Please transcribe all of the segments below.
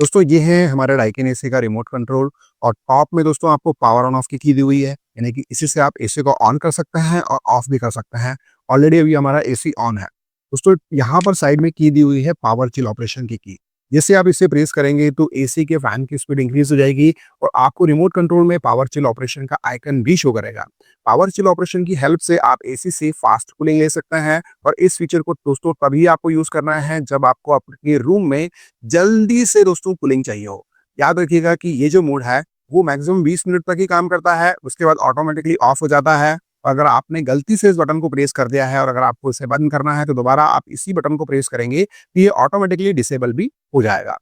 दोस्तों ये है हमारा डाइकिन एसी का रिमोट कंट्रोल और टॉप में दोस्तों आपको पावर ऑन ऑफ की दी हुई है, यानी कि इसी से आप एसी को ऑन कर सकते हैं और ऑफ भी कर सकते हैं। ऑलरेडी अभी हमारा एसी ऑन है। दोस्तों यहाँ पर साइड में की दी हुई है पावर चिल ऑपरेशन की। जैसे आप इसे प्रेस करेंगे तो एसी के फैन की स्पीड इंक्रीज हो जाएगी और आपको रिमोट कंट्रोल में पावर चिल ऑपरेशन का आइकन भी शो करेगा। पावर चिल ऑपरेशन की हेल्प से आप एसी से फास्ट कूलिंग ले सकते हैं और इस फीचर को दोस्तों तभी आपको यूज करना है जब आपको अपने रूम में जल्दी से दोस्तों कूलिंग चाहिए हो। याद रखिएगा कि ये जो मोड है वो मैक्सिमम 20 मिनट तक ही काम करता है, उसके बाद ऑटोमेटिकली ऑफ हो जाता है। और अगर आपने गलती से इस बटन को प्रेस कर दिया है और अगर आपको इसे बंद करना है तो दोबारा आप इसी बटन को प्रेस करेंगे तो ये ऑटोमेटिकली डिसेबल भी हो जाएगा।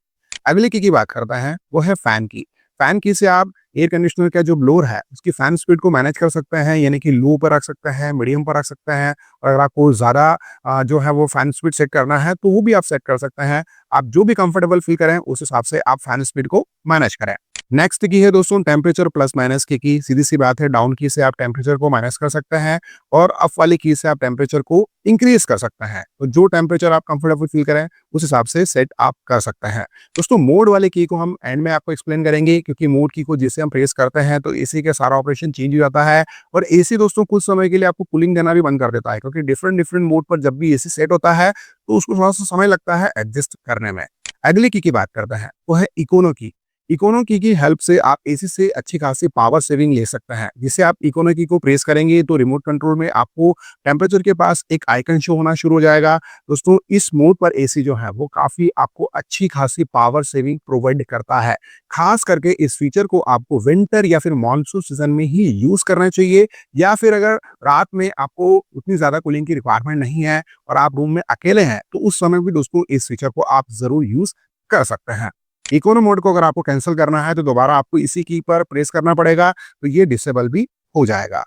अगले की बात करते हैं वो है फैन की। फैन की से आप एयर कंडीशनर का जो ब्लोअर है उसकी फैन स्पीड को मैनेज कर सकते हैं, यानी कि लो पर रख सकते हैं, मीडियम पर रख सकते हैं और अगर आपको ज़्यादा जो है वो फैन स्पीड सेट करना है तो वो भी आप सेट कर सकते हैं। आप जो भी कंफर्टेबल फील करें उस हिसाब से आप फैन स्पीड को मैनेज करें। नेक्स्ट की है दोस्तों टेम्परेचर प्लस माइनस की। सीधी सी बात है, डाउन की से आप टेम्परेचर को माइनस कर सकते हैं और अप वाली की से आप टेम्परेचर को इंक्रीज कर सकते हैं। तो जो टेम्परेचर आप कंफर्टेबल फील करें उस हिसाब से सेट आप कर सकते हैं। दोस्तों मोड वाले की को हम एंड में आपको एक्सप्लेन करेंगे, क्योंकि मोड की को जिसे हम प्रेस करते हैं तो एसी का सारा ऑपरेशन चेंज हो जाता है और एसी दोस्तों कुछ समय के लिए आपको कूलिंग देना भी बंद कर देता है, क्योंकि डिफरेंट डिफरेंट मोड पर जब भी एसी सेट होता है तो उसको थोड़ा सा समय लगता है एडजस्ट करने में। अगली की बात करते हैं वो है इकोनो की। इकोनो की हेल्प से आप एसी से अच्छी खासी पावर सेविंग ले सकते हैं। जिसे आप इकोनो की को प्रेस करेंगे तो रिमोट कंट्रोल में आपको टेम्परेचर के पास एक आइकन शो होना शुरू हो जाएगा। दोस्तों इस मोड पर एसी जो है वो काफी आपको अच्छी खासी पावर सेविंग प्रोवाइड करता है। खास करके इस फीचर को आपको विंटर या फिर मानसून सीजन में ही यूज करना चाहिए, या फिर अगर रात में आपको उतनी ज्यादा कूलिंग की रिक्वायरमेंट नहीं है और आप रूम में अकेले हैं तो उस समय भी दोस्तों इस फीचर को आप जरूर यूज कर सकते हैं। इकोनो मोड को अगर आपको कैंसिल करना है तो दोबारा आपको इसी की पर प्रेस करना पड़ेगा, तो ये डिसेबल भी हो जाएगा।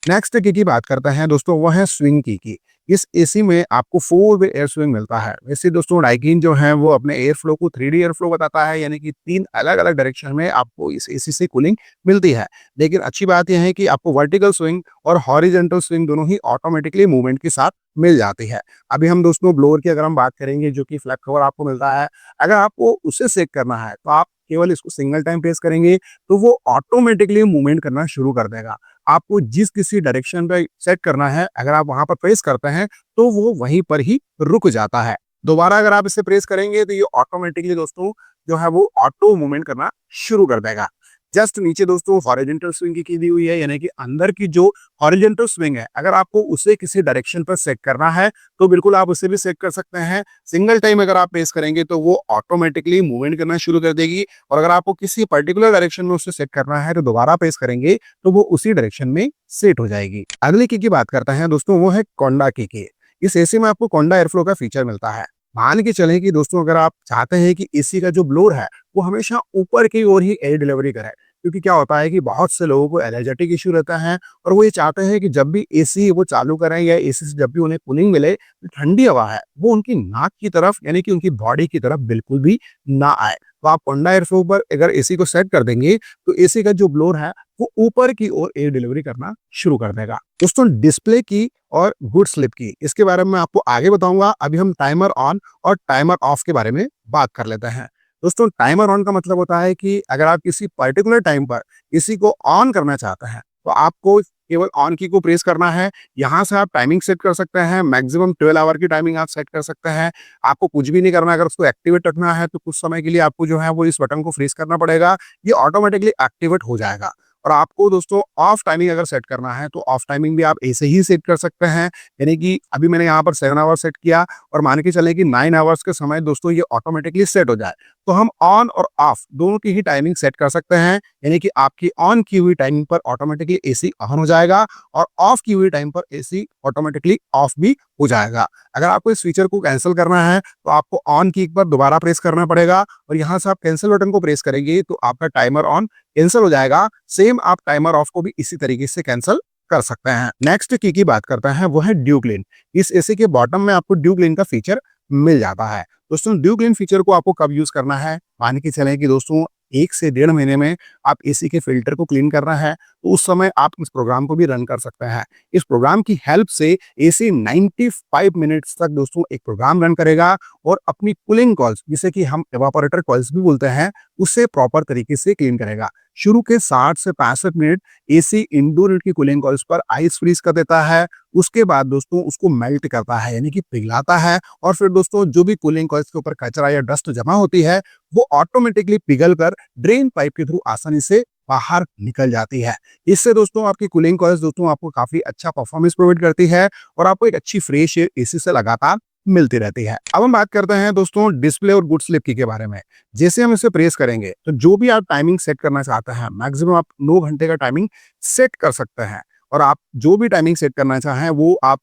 नेक्स्ट की बात करते हैं दोस्तों वो है स्विंग की। इस एसी में आपको 4 वे एयर स्विंग मिलता है। वैसे दोस्तों डाइकिन जो है वो अपने एयर फ्लो को 3D एयर फ्लो बताता है, यानी कि 3 अलग-अलग डायरेक्शन में आपको इस एसी से कूलिंग मिलती है। लेकिन अच्छी बात यह है कि आपको वर्टिकल स्विंग और हॉरिजॉन्टल स्विंग दोनों ही ऑटोमेटिकली मूवमेंट के साथ मिल जाती है। अभी हम दोस्तों ब्लोअर की अगर हम बात करेंगे जो कि फ्लैप कवर आपको मिलता है, अगर आपको उसे सेट करना है तो आप केवल इसको सिंगल टाइम प्रेस करेंगे तो वो ऑटोमेटिकली मूवमेंट करना शुरू कर देगा। आपको जिस किसी डायरेक्शन पे सेट करना है अगर आप वहां पर प्रेस करते हैं तो वो वहीं पर ही रुक जाता है। दोबारा अगर आप इसे प्रेस करेंगे तो ये ऑटोमेटिकली दोस्तों जो है वो ऑटो मूवमेंट करना शुरू कर देगा। जस्ट नीचे दोस्तों हॉरिजॉन्टल स्विंग की दी हुई है, यानी कि अंदर की जो हॉरिजॉन्टल स्विंग है अगर आपको उसे किसी डायरेक्शन पर सेट करना है तो बिल्कुल आप उसे भी सेट कर सकते हैं। सिंगल टाइम अगर आप प्रेस करेंगे तो वो ऑटोमेटिकली मूवमेंट करना शुरू कर देगी और अगर आपको किसी पर्टिकुलर डायरेक्शन में उसे सेट करना है तो दोबारा प्रेस करेंगे तो वो उसी डायरेक्शन में सेट हो जाएगी। अगले की बात करते हैं दोस्तों वो है कोंडा की। इस एसी में आपको कोंडा एयरफ्लो का फीचर मिलता है। मान के चलें कि दोस्तों अगर आप चाहते हैं कि एसी का जो ब्लोअर है वो हमेशा ऊपर की ओर ही एयर डिलीवरी करे, क्योंकि क्या होता है कि बहुत से लोगों को एलर्जेटिक इश्यू रहता है और वो ये चाहते हैं कि जब भी एसी वो चालू करें या एसी से जब भी उन्हें कूलिंग मिले तो ठंडी हवा है वो उनकी नाक की तरफ यानी कि उनकी बॉडी की तरफ बिल्कुल भी ना आए। तो आप कोंडा एयरफ्लो पर अगर एसी को सेट कर देंगे तो एसी का जो ब्लोअर है वो ऊपर की ओर एयर डिलीवरी करना शुरू कर देगा। दोस्तों डिस्प्ले की और गुड स्लिप की इसके बारे में आपको आगे बताऊंगा। अभी हम टाइमर ऑन और टाइमर ऑफ के बारे में बात कर लेते हैं। दोस्तों टाइमर ऑन का मतलब होता है कि अगर आप किसी पर्टिकुलर टाइम पर किसी को ऑन करना चाहते हैं तो आपको केवल ऑन की को प्रेस करना है। यहाँ से आप टाइमिंग सेट कर सकते हैं, मैक्सिमम 12 आवर की टाइमिंग आप सेट कर सकते हैं। आपको कुछ भी नहीं करना, अगर उसको एक्टिवेट रखना है तो कुछ समय के लिए आपको जो है वो इस बटन को फ्रीज करना पड़ेगा, ये ऑटोमेटिकली एक्टिवेट हो जाएगा। और आपको दोस्तों ऑफ टाइमिंग अगर सेट करना है तो ऑफ टाइमिंग भी आप ऐसे ही सेट कर सकते हैं, यानी कि अभी मैंने यहाँ पर 7 आवर सेट किया और मान के चलें कि 9 आवर्स के समय दोस्तों ये ऑटोमेटिकली सेट हो जाए तो हम ऑन और ऑफ दोनों की ही टाइमिंग सेट कर सकते हैं, यानी कि आपकी ऑन की हुई टाइमिंग पर ऑटोमेटिकली एसी ऑन हो जाएगा और ऑफ की हुई टाइम पर एसी ऑटोमेटिकली ऑफ भी हो जाएगा। अगर आपको इस फीचर को कैंसिल करना है तो आपको ऑन की पर दोबारा प्रेस करना पड़ेगा और यहाँ से आप कैंसिल बटन को प्रेस करेंगे तो आपका टाइमर ऑन कैंसिल हो जाएगा। सेम आप टाइमर ऑफ को भी इसी तरीके से कैंसिल कर सकते हैं। नेक्स्ट की बात करते हैं वो है ड्यूक लेन। इस एसी के बॉटम में आपको ड्यूक लेन का फीचर मिल जाता है। दोस्तों ड्यू क्लीन फीचर को आपको कब यूज करना है, मान के चलें कि दोस्तों 1 से डेढ़ महीने में आप एसी के फिल्टर को क्लीन करना है, तो उस समय आप इस प्रोग्राम को भी रन कर सकते हैं। इस प्रोग्राम की हेल्प से एसी 95 मिनट्स तक दोस्तों एक प्रोग्राम रन करेगा और अपनी कूलिंग कॉइल्स, जिसे कि हम इवापोरेटर कॉइल्स भी बोलते हैं, उससे प्रॉपर तरीके से क्लीन करेगा। शुरू के 60 से 65 मिनट एसी इंडोर यूनिट की कूलिंग कॉइल्स पर आइस फ्रीज कर देता है। उसके बाद दोस्तों उसको मेल्ट करता है, यानी कि पिघलाता है, और फिर दोस्तों जो भी कूलिंग कॉइल्स के ऊपर कचरा या डस्ट जमा होती है वो ऑटोमेटिकली पिघल कर ड्रेन पाइप के थ्रू आसानी से बाहर निकल जाती है। इससे दोस्तों आपकी कूलिंग कॉइल्स दोस्तों आपको काफी अच्छा परफॉर्मेंस प्रोवाइड करती है और आपको एक अच्छी फ्रेश एयर एसी से लगातार मिलती रहती है। अब हम बात करते हैं दोस्तों डिस्प्ले और गुड स्लीप की के बारे में। जैसे हम इसे प्रेस करेंगे तो जो भी आप टाइमिंग सेट करना चाहते हैं, मैक्सिमम आप 9 घंटे का टाइमिंग सेट कर सकते हैं, और आप जो भी टाइमिंग सेट करना चाहें वो आप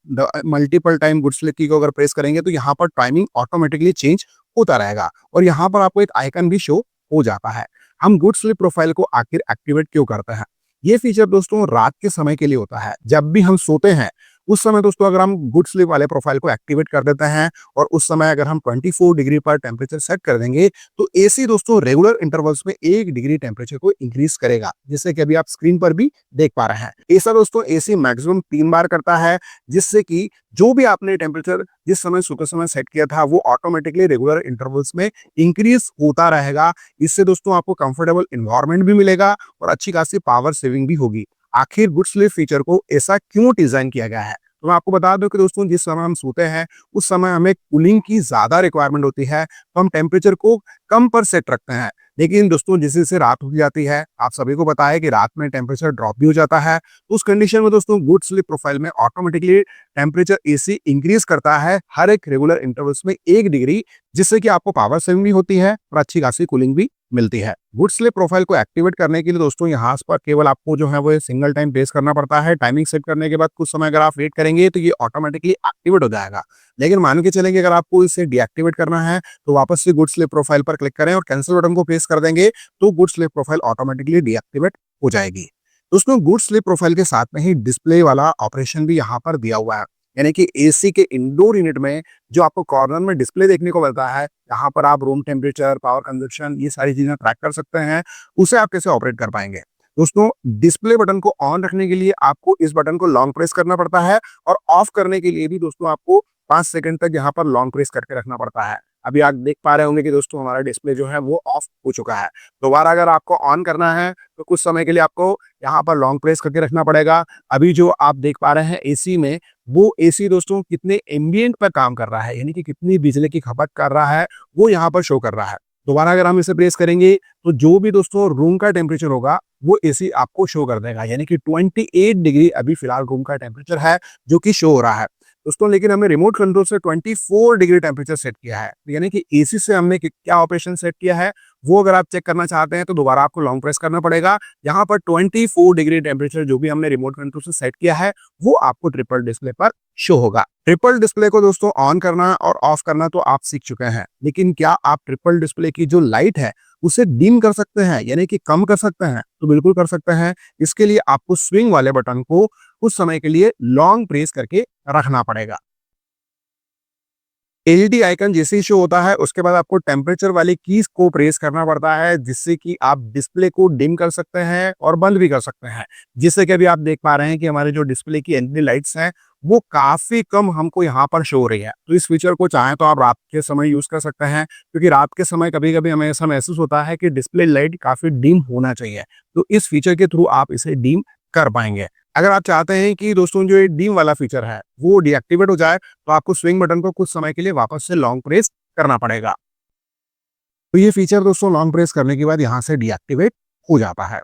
मल्टीपल टाइम गुड स्लीप की को अगर प्रेस करेंगे तो यहाँ पर टाइमिंग ऑटोमेटिकली चेंज होता रहेगा और यहाँ पर आपको एक आइकन भी शो हो जाता है। हम गुड स्लीप प्रोफाइल को आखिर एक्टिवेट क्यों करते हैं? ये फीचर दोस्तों रात के समय के लिए होता है। जब भी हम सोते हैं उस समय दोस्तों अगर हम गुड स्लीप वाले प्रोफाइल को एक्टिवेट कर देते हैं और उस समय अगर हम 24 डिग्री पर टेम्परेचर सेट कर देंगे तो एसी दोस्तों रेगुलर इंटरवल्स में 1 डिग्री टेम्परेचर को इंक्रीज करेगा, जैसे कि अभी आप स्क्रीन पर भी देख पा रहे हैं। ऐसा दोस्तों एसी मैक्सिमम 3 बार करता है, जिससे कि जो भी आपने टेम्परेचर जिस समय सोते समय सेट किया था वो ऑटोमेटिकली रेगुलर इंटरवल्स में इंक्रीज होता रहेगा। इससे दोस्तों आपको कंफर्टेबल इन्वायरमेंट भी मिलेगा और अच्छी खासी पावर सेविंग भी होगी। आखिर गुड स्लीप फीचर को ऐसा क्यों डिजाइन किया गया है? तो मैं आपको बता दूं कि दोस्तों जिस समय हम सोते हैं उस समय हमें कूलिंग की ज्यादा रिक्वायरमेंट होती है, तो हम टेम्परेचर को कम पर सेट रखते हैं। लेकिन दोस्तों जैसे जैसे रात हो जाती है, आप सभी को पता है कि रात में टेम्परेचर ड्रॉप भी हो जाता है, तो उस कंडीशन में दोस्तों गुड स्लीप प्रोफाइल में ऑटोमेटिकली टेम्परेचर एसी इंक्रीज करता है हर एक रेगुलर इंटरवल्स में 1 डिग्री, जिससे कि आपको पावर सेविंग भी होती है और अच्छी खासी कूलिंग भी मिलती है। गुड स्लीप प्रोफाइल को एक्टिवेट करने के लिए दोस्तों यहाँ पर केवल आपको जो है वो सिंगल टाइम प्रेस करना पड़ता है। टाइमिंग सेट करने के बाद कुछ समय अगर आप वेट करेंगे तो ये ऑटोमेटिकली एक्टिवेट हो जाएगा। लेकिन मान के चलेंगे अगर आपको इसे डीएक्टिवेट करना है तो वापस से गुड स्लीप प्रोफाइल पर क्लिक करें और कैंसिल बटन को प्रेस कर देंगे तो good sleep profile automatically deactivate हो जाएगी। दोस्तों गुड स्लीप प्रोफाइल के साथ में ही डिस्प्ले वाला ऑपरेशन भी यहाँ पर दिया हुआ है, यानी कि एसी के इंडोर यूनिट में जो आपको कॉर्नर में डिस्प्ले देखने को मिलता है, यहाँ पर आप रूम टेम्परेचर, पावर कंजप्शन, ये सारी चीजें ट्रैक कर सकते हैं। उसे आप कैसे ऑपरेट कर पाएंगे? दोस्तों डिस्प्ले बटन को ऑन रखने के लिए आपको इस बटन को लॉन्ग प्रेस करना पड़ता है और ऑफ करने के लिए भी दोस्तों आपको 5 सेकंड तक यहाँ पर लॉन्ग प्रेस करके रखना पड़ता है। अभी आप देख पा रहे होंगे कि दोस्तों हमारा डिस्प्ले जो है वो ऑफ हो चुका है। दोबारा अगर आपको ऑन करना है तो कुछ समय के लिए आपको यहाँ पर लॉन्ग प्रेस करके रखना पड़ेगा। अभी जो आप देख पा रहे हैं एसी में, वो एसी दोस्तों कितने एम्बियंट पर काम कर रहा है, यानी कि कितनी बिजली की खपत कर रहा है, वो यहाँ पर शो कर रहा है। दोबारा अगर हम इसे प्रेस करेंगे तो जो भी दोस्तों रूम का टेम्परेचर होगा वो एसी आपको शो कर देगा, यानी कि 28 डिग्री अभी फिलहाल रूम का टेम्परेचर है जो कि शो हो रहा है दोस्तों। लेकिन हमने रिमोट कंट्रोल से 24 डिग्री टेम्परेचर सेट किया है, यानी कि एसी से हमने क्या ऑपरेशन सेट किया है वो अगर आप चेक करना चाहते हैं तो दोबारा आपको लॉन्ग प्रेस करना पड़ेगा। यहाँ पर 24 डिग्री टेम्परेचर जो भी हमने रिमोट कंट्रोल से सेट किया है वो आपको ट्रिपल डिस्प्ले पर शो होगा। ट्रिपल डिस्प्ले को दोस्तों ऑन करना और ऑफ करना तो आप सीख चुके हैं, लेकिन क्या आप ट्रिपल डिस्प्ले की जो लाइट है उसे डिम कर सकते हैं, यानी कि कम कर सकते हैं? तो बिल्कुल कर सकते हैं। इसके लिए आपको स्विंग वाले बटन को कुछ समय के लिए लॉन्ग प्रेस करके रखना पड़ेगा। एलईडी आइकन जैसे ही शो होता है उसके बाद आपको टेम्परेचर वाली कीज को प्रेस करना पड़ता है, जिससे कि आप डिस्प्ले को डिम कर सकते हैं और बंद भी कर सकते हैं। जिससे कि अभी आप देख पा रहे हैं कि हमारे जो डिस्प्ले की एलईडी लाइट्स हैं वो काफी कम हमको यहाँ पर शो हो रही है। तो इस फीचर को चाहें तो आप रात के समय यूज कर सकते हैं, क्योंकि रात के समय कभी कभी हमें ऐसा महसूस होता है कि डिस्प्ले लाइट काफी डिम होना चाहिए, तो इस फीचर के थ्रू आप इसे डिम कर पाएंगे। अगर आप चाहते हैं कि दोस्तों जो ये डिम वाला फीचर है वो डीएक्टिवेट हो जाए तो आपको स्विंग बटन को कुछ समय के लिए वापस से लॉन्ग प्रेस करना पड़ेगा। तो ये फीचर दोस्तों लॉन्ग प्रेस करने के बाद यहाँ से डीएक्टिवेट हो जाता है।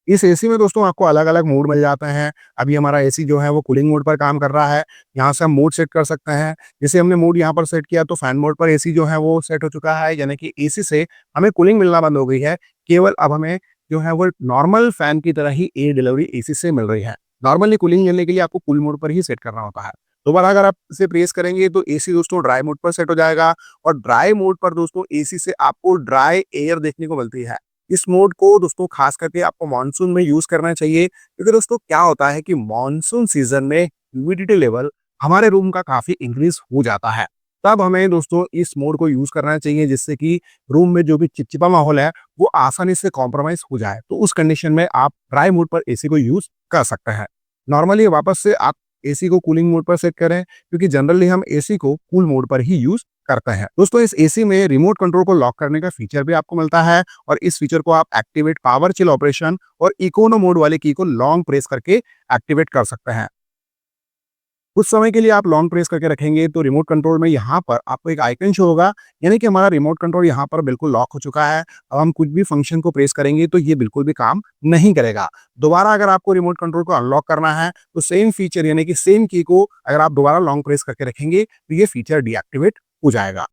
इस एसी में दोस्तों आपको अलग अलग मोड मिल जाते हैं। अभी हमारा एसी जो है वो कूलिंग मोड पर काम कर रहा है। यहाँ से हम मोड सेट कर सकते हैं। जैसे हमने मोड यहाँ पर सेट किया तो फैन मोड पर एसी जो है वो सेट हो चुका है, यानी कि एसी से हमें कूलिंग मिलना बंद हो गई है। केवल अब हमें जो है वो नॉर्मल फैन की तरह ही एयर डिलीवरी एसी से मिल रही है। नॉर्मली कूलिंग लेने के लिए आपको कूल मोड पर ही सेट करना होता है। दोबारा अगर आप इसे प्रेस करेंगे तो एसी दोस्तों ड्राई मोड पर सेट हो जाएगा और ड्राई मोड पर दोस्तों एसी से आपको ड्राई एयर देखने को मिलती है। इस मोड को दोस्तों खास करके आपको मानसून में यूज करना चाहिए, क्योंकि दोस्तों क्या होता है कि मानसून सीजन में ह्यूमिडिटी लेवल हमारे रूम का काफी इंक्रीज हो जाता है। तब हमें दोस्तों इस मोड को यूज़ करना चाहिए जिससे कि रूम में जो भी चिपचिपा माहौल है, वो आसानी से कॉम्प्रोमाइज़ हो जाए। तो उस कंडीशन में आप ड्राई मोड पर एसी को यूज़ कर सकते हैं। नॉर्मली वापस से आप एसी को कूलिंग मोड पर सेट करें क्योंकि जनरली हम एसी को कूल मोड पर ही यूज़ करते हैं। दोस्तों इस एसी में रिमोट कंट्रोल को लॉक करने का फीचर भी आपको मिलता है और इस फीचर को आप एक्टिवेट पावर चिल ऑपरेशन और इकोनो मोड वाले की को लॉन्ग प्रेस करके एक्टिवेट कर सकते हैं। कुछ समय के लिए आप लॉन्ग प्रेस करके रखेंगे तो रिमोट कंट्रोल में यहाँ पर आपको एक आइकन शो होगा, यानी कि हमारा रिमोट कंट्रोल यहाँ पर बिल्कुल लॉक हो चुका है। अब हम कुछ भी फंक्शन को प्रेस करेंगे तो ये बिल्कुल भी काम नहीं करेगा। दोबारा अगर आपको रिमोट कंट्रोल को अनलॉक करना है तो सेम फीचर यानी कि सेम की को अगर आप दोबारा लॉन्ग प्रेस करके रखेंगे तो ये फीचर डीएक्टिवेट हो जाएगा।